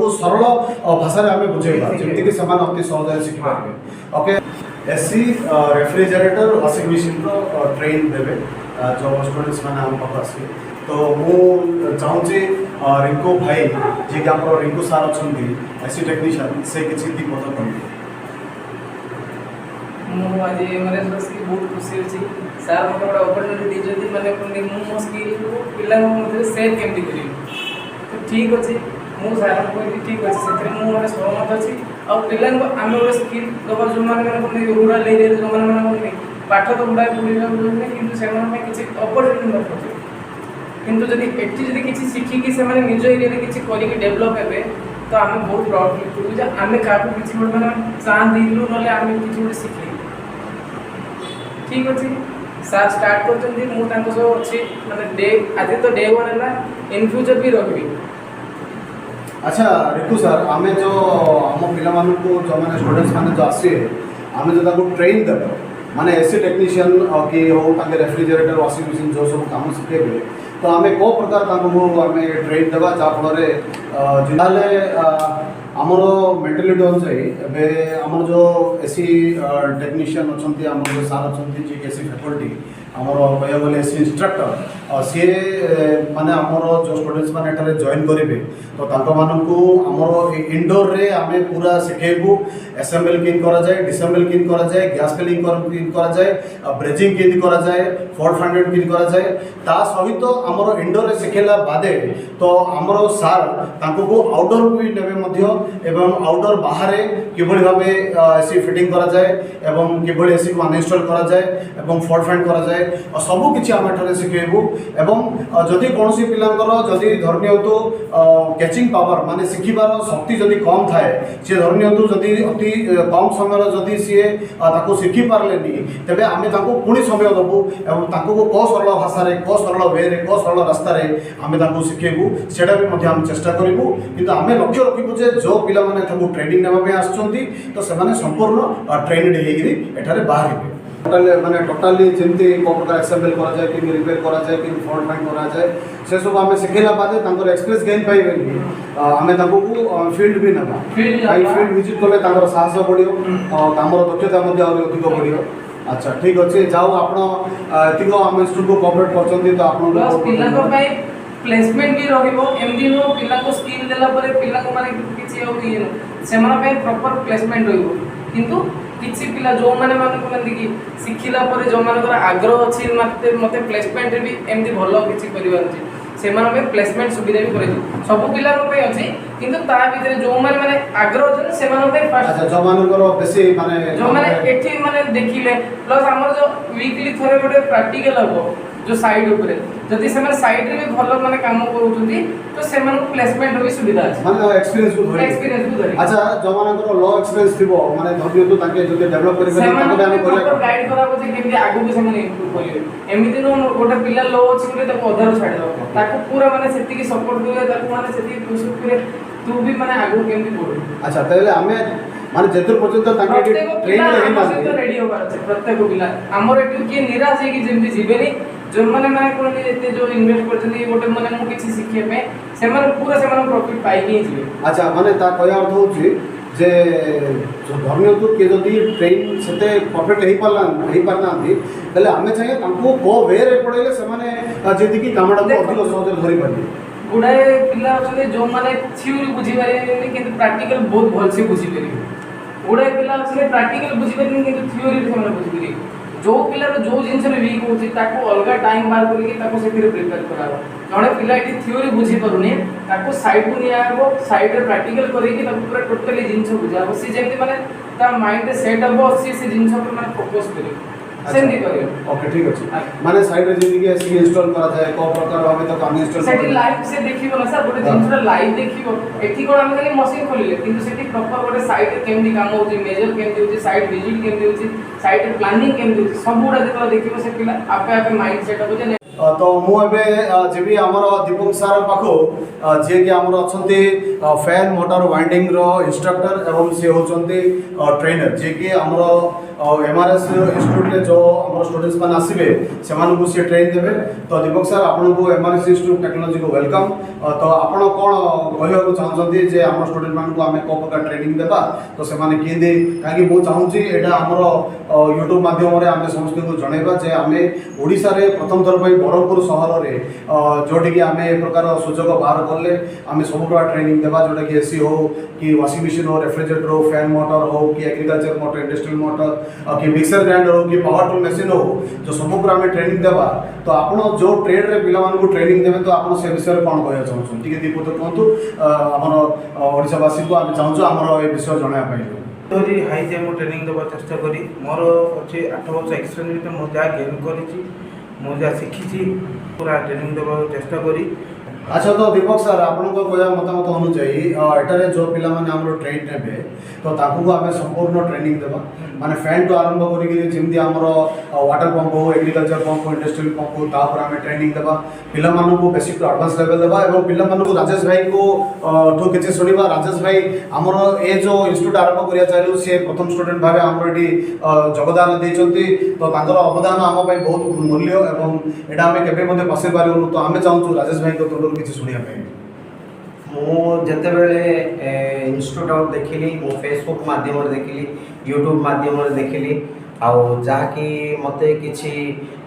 को सरल भाषा आम बुझेगा जमीक से अति सहज शिखि पारे। Okay AC refrigerator washing machine train देवे जो स्टूडेंट्स मैंने आम पाक आस तो मु चाहूँगी रिंकू भाई जी आम रिंकू सार अच्छा एसी टेक्नीशियन से किसी दी पद करेंगे। आज मैंने बहुत खुशी अच्छी सार मत गोटे अपरचुनिटी दीजिए मैंने मो स्किल पिला सेव केमती करी तो ठीक अच्छे मुझे सार कहली ठीक अच्छे से मैंने सहमत अच्छी आम गोटे स्किल दबा जो मैंने रूराल एरिया जो मैंने पाठ तो गुड़ाए पढ़ा कि किसी अपरचुनिटी न पड़े किंतु जब एटी किसी शिखिकी से निज एरिया किसी करके डेभलप हे तो आम बहुत प्राउड फील करूँ जे आम क्या किसी गोटे मैंने चाह देलु ना आम किसी गोटे शिखे ठीक अच्छे सार स्टार्ट कर अच्छी मैंने डे आज तो डे वन है इन फ्यूचर भी रही। अच्छा रिंकू सर आम जो आम पिला जो मैंने स्टूडेंट्स मैंने जो आसे आम जो ट्रेन देव माने एसी टेक्नीशियन कि हो रेफ्रिजरेटर वाशिंग मशीन जो सब काम शिखेबे तो आम कौ प्रकार आम ट्रेन देवा जहाँफल आमर मेंटालिटी अनुसार आमर जो एसी टेक्नीशियन अच्छा आम जो सार अच्छा जी एसी फैकल्टी आमर कह गले एसी इंस्ट्रक्टर सी माने आमर जो स्टूडेंट्स मैंने जॉइन करेंगे तो आमर इंडोर रे आम पूरा शिखेबू एसेम्बल किन करा जाए डिसेम्बल किन करा जाए गैस फिलिंग किन करा जाए ब्रेजिंग किन करा जाए फॉल्ट फाइंडिंग किन करा जाए ता सहित आमर इंडोर रे शिखेला बादे तो आमर सार तांको आउटडोर भी नेबे एवं आउटडोर बाहर किभଳି भाबे एसी फिटिंग करा जाए एवं किभଳି एसी को अनइंस्टॉल करा जाए एवं फॉल्ट फाइंड करा जाए सब किसी आम एठारे शिखेबू एवं जदि कौन पिलांकर जदि धरनी तो कैचिंग पावर माने शिखिबार शक्ति जदि कम थाए सी धरनी जदि अति कम समय जदि सी ताको शिखि पारलेनी तेबे आमे ताको पुणी समय दबू एवं ताको को सरल भाषा रे को सरल वे रे को सरल रास्ता रे आमे ताको शिखेबू सेटा भी मध्य हम चेष्टा करिवू किंतु आमे लक्ष्य रखिबू जे जो पिला माने ताको ट्रेनिंग नेबा पे आछुंती तो से माने संपूर्ण ट्रेनिंग हेगिरी एठारे बाहरिबे माने टोटाली जमती को प्रकार एसेम्बल करा जाए कि रिपेयर करा जाए कि फॉल्ट फाइंड करा जाए से सब आमे सिखेला बादे तांकर एक्सपीरियंस गेन पाइबेनी आमे तांको फील्ड भी नबा फील्ड विजिट कले तांकर साहस बढ़ियो कामर दक्षता मध्ये और अधिक बढ़ियो। अच्छा ठीक अच्छे जाओ आपण एतिको आमे स्टूडेंट को कोऑपरेट करछंती तो आपण पिला को भाई प्लेसमेंट भी रहिबो एमडी नो पिला को स्किल देला परे पिला को माने किछि हो कि सेमना पे प्रॉपर प्लेसमेंट रहिबो किंतु किसी पिला जो मैंने कहते कि शिखिला जो मान आग्रह अच्छी मत प्लेसमेंट भी एमती भल किसी कर प्लेसमेंट सुविधा भी कर सब पिला अच्छी किंतु ता भीतर जो मैंने आग्रह अच्छे से जो मैंने एठी माने देखिले प्लस आम जो वीकली थोड़े गोटे प्रैक्टिकल हम जो साइड उपरे जदि से साइड रे भी भल माने काम करूछंती तो से प्लेसमेंट भी सुविधा अछि माने एक्सपीरियंस को धरि। अच्छा जो मानकर लो एक्सपीरियंस थिबो माने धरियो तो ताके जदि डेवलप करि ताके हम करिया गाइड कराबो जे केमि आगु भी से इंप्रूव करियो एमिति नो गोटे पिला लो अछि कि ताको अधार छाड़ दो ताको पूरा माने सेति की सपोर्ट दियो ताको माने सेति पुश करे तू भी माने आगु केमि पढो। अच्छा तले हमें माने जेतुर पर्यंत ताके ट्रेन रे माने तो रेडी होबार अछि प्रत्येक पिला हमर एटु के निराश हे कि जेमि जीवेनी जो मैंने मैंने कहते जो इन्वेस्ट करते गोटे मैंने मुझे किसी शिखे पे से पूरा से प्रॉफिट पाइक ही जीवे। अच्छा माने ता कहया अर्थ होची जे धर्म तो के जदि ट्रेन सेते परफेक्ट हे पारना तले आमे चाहिए तांको को वे रे पड़ेले से माने जेति की कामडा को अधिक सहज धरि पारि गुडाए पिला अछले जो माने थ्योरी बुझी पारे किंतु प्रैक्टिकल बहुत भल से बुझी पारे गुडाए पिला अछले प्रैक्टिकल बुझी पारे किंतु थ्योरी से माने बुझी पारे जो पिलार जो जिनस वीक होची ताको अलग टाइम बाहर करके ताको सेतिर प्रिपेयर कराबो जणे पिला एटी थ्योरी बुझी परुनी ताको साइड को निया आबो साइड रे प्रैक्टिकल करके ताको पूरा टोटली जिनस बुझाबो सी जेमति माने ता माइंड रे सेट हबो सी जिनस पर माने फोकस करियो सेंदी करियो। ओके ठीक अछि माने साइड रे जेमि के एसी इंस्टॉल करा जाए को प्रकार भाबे ताको अनइंस्टॉल सेठी लाइव से देखिबो ना सर गोटे जिनस लाइव देखिबो एठी कोन हम खाली मशीन खोलिले किंतु सेठी प्रॉपर गोटे साइड रे केमि काम होची मेजर केमि होची साइड विजिट केमि होची साइड प्लानिंग केमि होची सब गुडा देखला देखिबो से पिला आपे आपे माइंड सेट हो जे तो मुझे जीवी आमर दीपक सार पाख जी कि आमर अच्छा फैन मोटर वाइंडिंग रो इंस्ट्रक्टर एवं सी होती ट्रेनर जी कि आमर MRS इंस्टीट्यूट जो आम स्टूडेंट्स मैंने आसवे से ट्रेन देवे। तो दीपक सर आपन को MRS इंस्टीट्यूट टेक्नोलॉजी को वेलकम। तो आपन कौन कहवाक चाहते जे आम स्टूडेंट मान को आम कौ प्रकार ट्रेनिंग देवा तो से किए कहीं मुझे चाहूँगी यहाँ आमर यूट्यूब माध्यम आम समस्त को जनइबा जे आम ओडिशा रे प्रथम थर ब्रह्मपुर सहर में जोटि आम ए प्रकार सुजोग बाहर कले आम सब प्रकार ट्रेनिंग देवा जोटा कि AC हो कि वाशिंग मशीन हो रेफ्रिजरेटर हो फैन मोटर हो कि एग्रीकल्चर मोटर इंडस्ट्रियल मोटर कि मिक्सर ग्राइंडर हो कि पावर टूल मशीन हो जो सब आम ट्रेनिंग देवा। तो आप जो ट्रेड रे पिला मानकु ट्रेनिंग देवे तो आप से विषय में कौन कहना चाहूँ टी दीपक कहतु आमर ओडावासी को आम चाहूँ आमर ए विषय जनवाई धरी हाई टाइम ट्रेनिंग देवा चेष्टा करी मोर अच्छे 8 वर्ष एक्सपीरियंस मुझे जहाँ गेन करी मुझे शिखी पूरा ट्रेनिंग देवा चेष्टा करी। अच्छा तो दीपक सर आपन को कहया मतामत अनुसारी एटारे जो पिला माने हमरो ट्रेड नेबे तो ताकू को आमे संपूर्ण ट्रेनिंग देबा माने फैन तो आरंभ करी जेमदी हमरो वाटर पंप हो एग्रीकल्चर पंप हो इंडस्ट्रियल पंप हो तापर आमे ट्रेनिंग देबा पिला मानु को बेसिक टू एडवांस लेवल देबा एवं पिला मानु को राजेश भाई को तो किछि सुनिबा। राजेश भाई हमरो ए जो इंस्टीट्यूट आरंभ करिया चाहलु से प्रथम स्टूडेंट भाबे हमरो एटी योगदान दैछंती तो तांकर अवदान हम पई बहुत मूल्य एवं एटा आमे केबे मध्ये पसे पारिबु। तो आमे चाहू राजेश भाई को तोडर किछि सुनिया पई मुझे इंस्टीट्यूट देखिली मो फेसबुक माध्यम देखिली यूट्यूब माध्यम देखिली आउ जहाँकि मत कि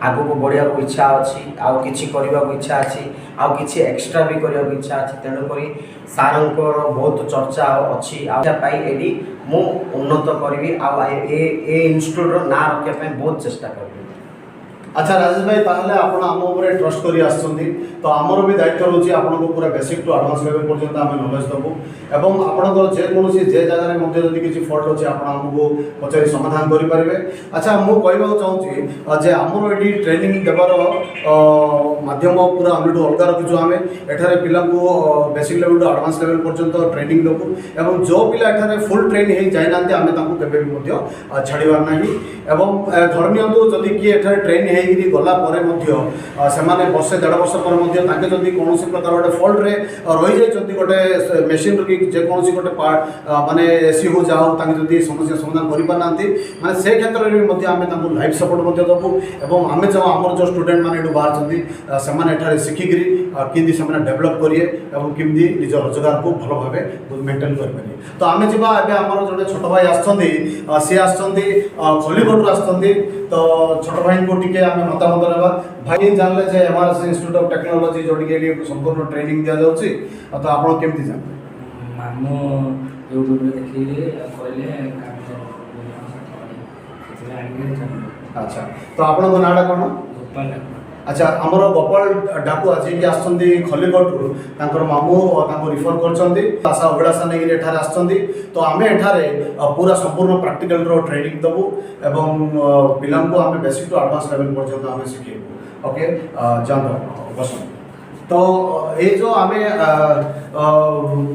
आग को बढ़िया इच्छा अच्छी आउ कि करने को इच्छा अच्छी आउ कि एक्सट्रा भी करने को इच्छा अच्छी तेणुक सार बहुत चर्चा अच्छी आईडी मु उन्नत करी इंस्टीट्यूट ना रखापी बहुत चेष्टा करी। अच्छा राजेश भाई ताहले आपण आम ऊपर ट्रस्ट करी आछंती तो आमर भी दायित्व रोची आपण को पूरा बेसिक टू एडवांस लेवल पर्यंत आम नॉलेज दबु एवं आपणकर जेकोसी जे जगह में मध्य जदि किसी फल्ट अच्छे आपण आमको पचारि समाधान करि परिबे। अच्छा मु कहबा चाहूँगी जे आमर एटी ट्रेनिंग देवार माध्यम पूरा अन्य अलग रखीचु आम एठारे पिला को basic level to advance level पर्यंत ट्रेनिंग दबु एवं जो पिला एठारे फुल ट्रेन हो जाइना आम तांको केबे भी मध्य छाड़िबार नाही एवं धरनियंतु जदि कि एठारे ट्रेन हेगिरी गला परे मध्य सेमाने वर्षे 1.5 वर्ष पर मध्य ताके जदि कोनोसी प्रकार गोटे फल्ट रे रहि जाइछंती गोटे मशीन रो कि जे कोनोसी गोटे पार्ट माने AC हो जाओ ताके जदि समस्या समाधान करि पानांती माने से क्षेत्र रे मध्य आमे तांको लाइफ सपोर्ट मध्य दबु एवं आमे जो हमर जो स्टूडेंट माने एडु बाहर छंती सेमाने एठारे सिखिगिरी किंदी सेमाने डेवलप करिए एवं किंदी निज रोजगार को भलो भाबे मेंटेन कर पारिए। तो आमे जिबा एबे हमर जोडे छोट भाई आछंती से आछंती खलीकोट आछंती तो छोट भाई को टिके आमे मतामत लेबा भाई जानले जे MRS इंस्टीट्यूट ऑफ टेक्नोलॉजी जोडी के लिए संपूर्ण ट्रेनिंग दिया जाउची तो आपण केमति जानले मामो यूट्यूब रे देखिले कहले काम अच्छा तो आपण को नाडा कोन गोपाल अच्छा आमर गोपाल डाकू आज कि आछंती खलीकोटरू तांकर मामू तांको रिफर करछंती आशा अभिलाषा नै एठारे आछंती तो आमे एठारे पूरा संपूर्ण प्रैक्टिकल रो ट्रेनिंग दबु एवं पिलां को आमे बेसिक टू एडवांस लेवल पर्यंत आमे सिखेबु। ओके जानो बस तो ये जो आमे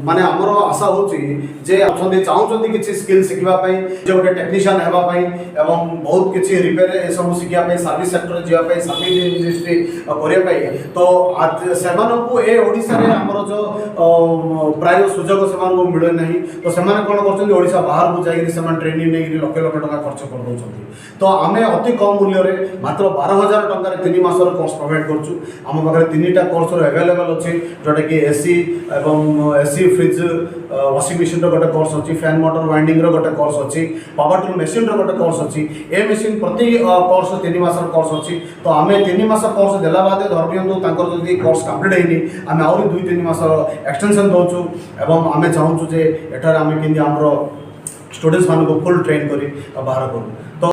माने आमर आशा होची जे अछंती चाहउछंती किछि स्किल सिखबा पई जे गोटे टेक्नीशियन हेबा पई एवं बहुत किछि रिपेयर ए सब सिखिया पई सर्विस सेक्टर जिया पई सर्विस इंडस्ट्री करिया पई तो सेमान को ए ओडिसा रे आमर जो प्राय सुजोग सेमान को मिले नहीं तो सेमान कोन करछंती ओडिसा बाहर को जाई सेमान ट्रेनिंग नै लक्ष लक्ष टका खर्च कर दोछंती तो आमे अति कम मूल्य रे मात्र 12000 टका रे 3 मास रो कोर्स प्रोवाइड करछु। आम पाखरे 3टा कोर्स अवेलेबल अच्छे जोटा कि AC एवं AC फ्रिज वाशिंग मशीन गोटे कोर्स अच्छी फैन मोटर वाइंडिंग गोटे कोर्स अच्छी पावर टूल मशीन गोटे कोर्स अच्छी ए मशीन प्रति कोर्स 3 मास कोर्स अच्छी तो आम 3 मास कोर्स देला बाद धरनियंतु जदि कोर्स कंप्लीट होनी आम आहरी 2-3 मास एक्सटेंशन दौचु एवं आम चाहूँ जे एठार आम केमती आमर स्टूडेंट्स मान को फुल ट्रेन करी बाहर करूँ। तो